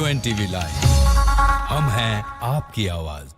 UNTV live, हम हैं आपकी आवाज।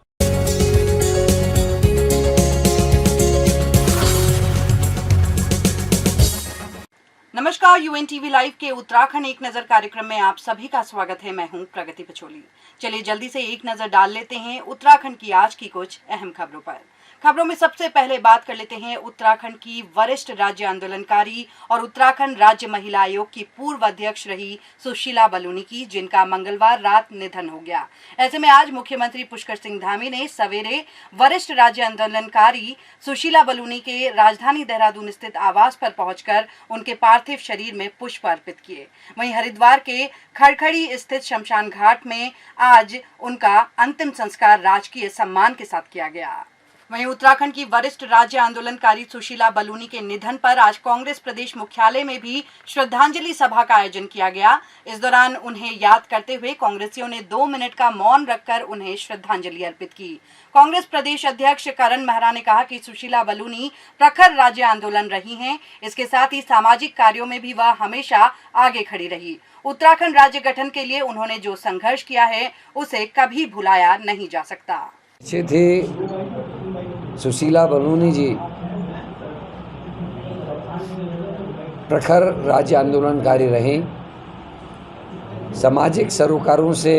नमस्कार, UNTV लाइव के उत्तराखंड एक नजर कार्यक्रम में आप सभी का स्वागत है। मैं हूं प्रगति पचोली। चलिए जल्दी से एक नजर डाल लेते हैं उत्तराखंड की आज की कुछ अहम खबरों पर। खबरों में सबसे पहले बात कर लेते हैं उत्तराखंड की वरिष्ठ राज्य आंदोलनकारी और उत्तराखंड राज्य महिला आयोग की पूर्व अध्यक्ष रही सुशीला बलूनी की, जिनका मंगलवार रात निधन हो गया। ऐसे में आज मुख्यमंत्री पुष्कर सिंह धामी ने सवेरे वरिष्ठ राज्य आंदोलनकारी सुशीला बलूनी के राजधानी देहरादून स्थित आवास पर पहुंचकर उनके पार्थिव शरीर में पुष्प अर्पित किए। वहीं हरिद्वार के खड़खड़ी स्थित शमशान घाट में आज उनका अंतिम संस्कार राजकीय सम्मान के साथ किया गया। वहीं उत्तराखंड की वरिष्ठ राज्य आंदोलनकारी सुशीला बलूनी के निधन पर आज कांग्रेस प्रदेश मुख्यालय में भी श्रद्धांजलि सभा का आयोजन किया गया। इस दौरान उन्हें याद करते हुए कांग्रेसियों ने 2 मिनट का मौन रखकर उन्हें श्रद्धांजलि अर्पित की। कांग्रेस प्रदेश अध्यक्ष करण मेहरा ने कहा कि सुशीला बलूनी प्रखर राज्य आंदोलन रही हैं। इसके साथ ही सामाजिक कार्यों में भी वह हमेशा आगे खड़ी रही। उत्तराखंड राज्य गठन के लिए उन्होंने जो संघर्ष किया है उसे कभी भुलाया नहीं जा सकता। सुशीला बलूनी जी प्रखर राज्य आंदोलनकारी रहीं। सामाजिक सरोकारों से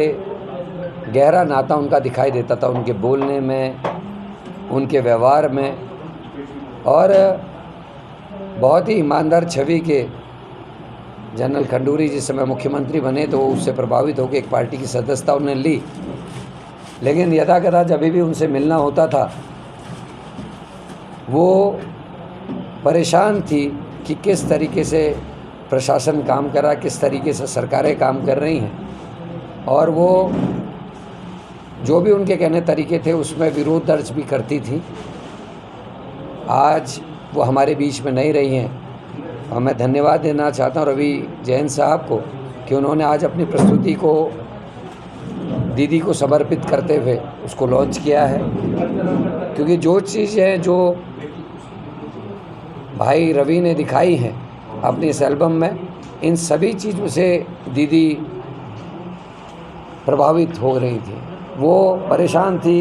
गहरा नाता उनका दिखाई देता था, उनके बोलने में, उनके व्यवहार में, और बहुत ही ईमानदार छवि के जनरल खंडूरी जिस समय मुख्यमंत्री बने तो उससे प्रभावित होकर एक पार्टी की सदस्यता उन्होंने ली। लेकिन यथाकथा जब भी उनसे मिलना होता था वो परेशान थी कि किस तरीके से प्रशासन काम कर रहा, किस तरीके से सरकारें काम कर रही हैं, और वो जो भी उनके कहने तरीके थे उसमें विरोध दर्ज भी करती थी। आज वो हमारे बीच में नहीं रही हैं और मैं धन्यवाद देना चाहता हूँ रवि जैन साहब को कि उन्होंने आज अपनी प्रस्तुति को दीदी को समर्पित करते हुए उसको लॉन्च किया है। क्योंकि जो चीज़ें जो भाई रवि ने दिखाई हैं अपने इस एल्बम में, इन सभी चीज़ों से दीदी प्रभावित हो रही थी। वो परेशान थी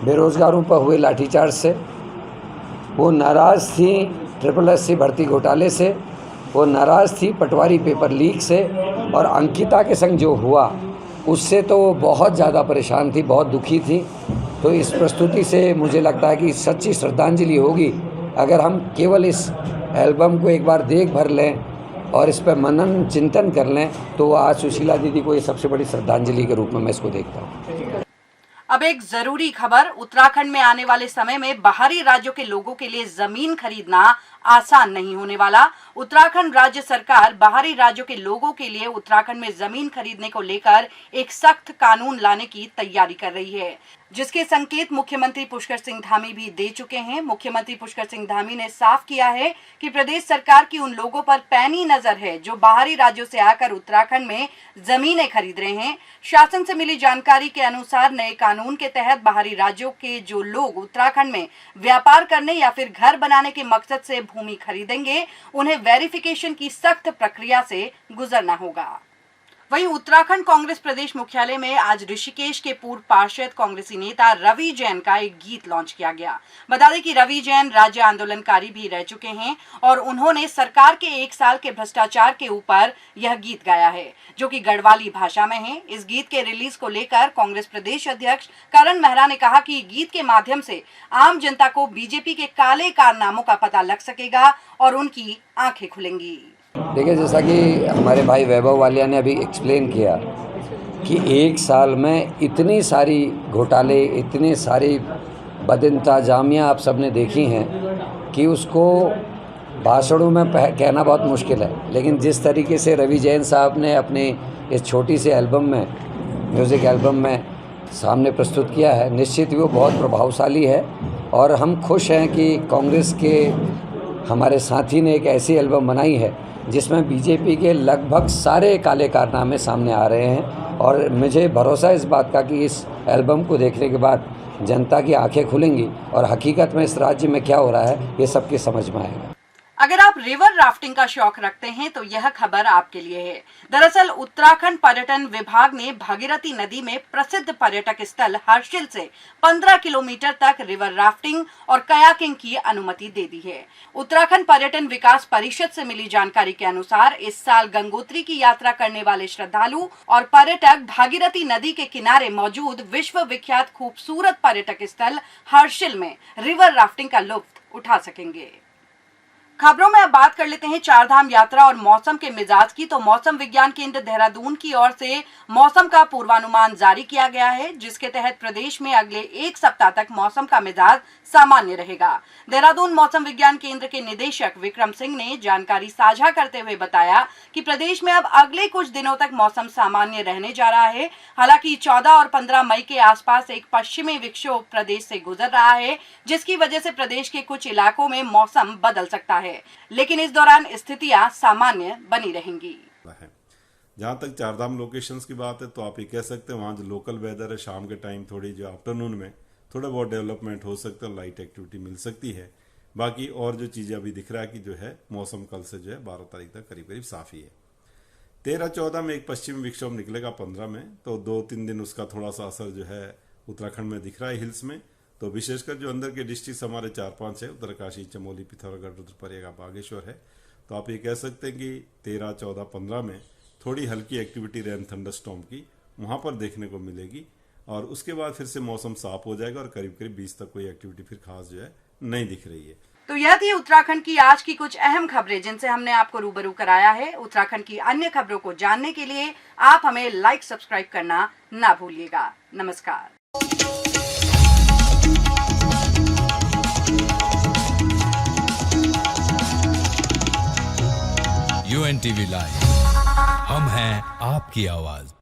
बेरोज़गारों पर हुए लाठीचार्ज से, वो नाराज़ थी SSSC भर्ती घोटाले से, वो नाराज़ थी पटवारी पेपर लीक से, और अंकिता के संग जो हुआ उससे तो वो बहुत ज़्यादा परेशान थी, बहुत दुखी थी। तो इस प्रस्तुति से मुझे लगता है कि सच्ची श्रद्धांजलि होगी अगर हम केवल इस एल्बम को एक बार देख भर लें और इस पर मनन चिंतन कर लें, तो आज सुशीला दीदी को ये सबसे बड़ी श्रद्धांजलि के रूप में मैं इसको देखता हूँ। अब एक जरूरी खबर, उत्तराखंड में आने वाले समय में बाहरी राज्यों के लोगों के लिए जमीन खरीदना आसान नहीं होने वाला। उत्तराखंड राज्य सरकार बाहरी राज्यों के लोगों के लिए उत्तराखंड में जमीन खरीदने को लेकर एक सख्त कानून लाने की तैयारी कर रही है, जिसके संकेत मुख्यमंत्री पुष्कर सिंह धामी भी दे चुके हैं। मुख्यमंत्री पुष्कर सिंह धामी ने साफ किया है कि प्रदेश सरकार की उन लोगों पर पैनी नजर है जो बाहरी राज्यों से आकर उत्तराखंड में जमीनें खरीद रहे हैं। शासन से मिली जानकारी के अनुसार नए कानून के तहत बाहरी राज्यों के जो लोग उत्तराखंड में व्यापार करने या फिर घर बनाने के मकसद से भूमि खरीदेंगे, उन्हें वेरिफिकेशन की सख्त प्रक्रिया से गुजरना होगा। वहीं उत्तराखंड कांग्रेस प्रदेश मुख्यालय में आज ऋषिकेश के पूर्व पार्षद कांग्रेसी नेता रवि जैन का एक गीत लॉन्च किया गया। बता दें कि रवि जैन राज्य आंदोलनकारी भी रह चुके हैं और उन्होंने सरकार के 1 साल के भ्रष्टाचार के ऊपर यह गीत गाया है, जो कि गढ़वाली भाषा में है। इस गीत के रिलीज को लेकर कांग्रेस प्रदेश अध्यक्ष करण मेहरा ने कहा कि गीत के माध्यम से आम जनता को बीजेपी के काले कारनामों का पता लग सकेगा और उनकी आंखें खुलेंगी। देखिए, जैसा कि हमारे भाई वैभव वालिया ने अभी एक्सप्लेन किया कि 1 साल में इतनी सारी घोटाले, इतनी सारी बदइंतजामियाँ आप सबने देखी हैं कि उसको भाषणों में कहना बहुत मुश्किल है। लेकिन जिस तरीके से रवि जैन साहब ने अपने इस छोटी सी एल्बम में, म्यूज़िक एल्बम में सामने प्रस्तुत किया है, निश्चित ही वो बहुत प्रभावशाली है। और हम खुश हैं कि कांग्रेस के हमारे साथी ने एक ऐसी एल्बम बनाई है जिसमें बीजेपी के लगभग सारे काले कारनामे सामने आ रहे हैं। और मुझे भरोसा इस बात का कि इस एल्बम को देखने के बाद जनता की आंखें खुलेंगी और हकीकत में इस राज्य में क्या हो रहा है ये सबकी समझ में आएगा। अगर आप रिवर राफ्टिंग का शौक रखते हैं तो यह खबर आपके लिए है। दरअसल उत्तराखंड पर्यटन विभाग ने भागीरथी नदी में प्रसिद्ध पर्यटक स्थल हर्षिल से 15 किलोमीटर तक रिवर राफ्टिंग और कयाकिंग की अनुमति दे दी है। उत्तराखंड पर्यटन विकास परिषद से मिली जानकारी के अनुसार इस साल गंगोत्री की यात्रा करने वाले श्रद्धालु और पर्यटक भागीरथी नदी के किनारे मौजूद विश्व विख्यात खूबसूरत पर्यटक स्थल हर्षिल में रिवर राफ्टिंग का लुत्फ उठा सकेंगे। खबरों में अब बात कर लेते हैं चारधाम यात्रा और मौसम के मिजाज की। तो मौसम विज्ञान केंद्र देहरादून की ओर से मौसम का पूर्वानुमान जारी किया गया है, जिसके तहत प्रदेश में अगले एक सप्ताह तक मौसम का मिजाज सामान्य रहेगा। देहरादून मौसम विज्ञान केंद्र के निदेशक विक्रम सिंह ने जानकारी साझा करते हुए बताया कि प्रदेश में अब अगले कुछ दिनों तक मौसम सामान्य रहने जा रहा है। हालांकि 14 और 15 मई के आसपास एक पश्चिमी विक्षोभ प्रदेश से गुजर रहा है, जिसकी वजह से प्रदेश के कुछ इलाकों में मौसम बदल सकता है, लेकिन इस दौरान स्थितियां सामान्य बनी रहेंगी। जहाँ तक चारधाम लोकेशंस की बात है तो आप ये कह सकते हैं वहाँ जो लोकल वेदर है शाम के टाइम थोड़ी जो आफ्टरनून में थोड़ा बहुत डेवलपमेंट हो सकता है, लाइट एक्टिविटी मिल सकती है। बाकी और जो चीज़ें अभी दिख रहा है कि जो है मौसम कल से जो है 12 तारीख तक करीब करीब साफ ही है। 13-14 में एक पश्चिमी विक्षोभ निकलेगा, 15 में तो 2-3 दिन उसका थोड़ा सा असर जो है उत्तराखंड में दिख रहा है हिल्स में। तो विशेषकर जो अंदर के डिस्ट्रिक्ट हमारे 4-5 है, उत्तरकाशी, चमोली, पिथौरागढ़, रुद्रप्रयाग, बागेश्वर है, तो आप ये कह सकते हैं कि 13, 14, 15 में थोड़ी हल्की एक्टिविटी रेन थंडरस्टॉर्म की वहाँ पर देखने को मिलेगी और उसके बाद फिर से मौसम साफ हो जाएगा और करीब करीब 20 तक कोई एक्टिविटी फिर खास जो है नहीं दिख रही है। तो यह थी उत्तराखंड की आज की कुछ अहम खबरें जिनसे हमने आपको रूबरू कराया है। उत्तराखंड की अन्य खबरों को जानने के लिए आप हमें लाइक सब्सक्राइब करना ना भूलिएगा। नमस्कार। UNTV लाइव, हम हैं आपकी आवाज।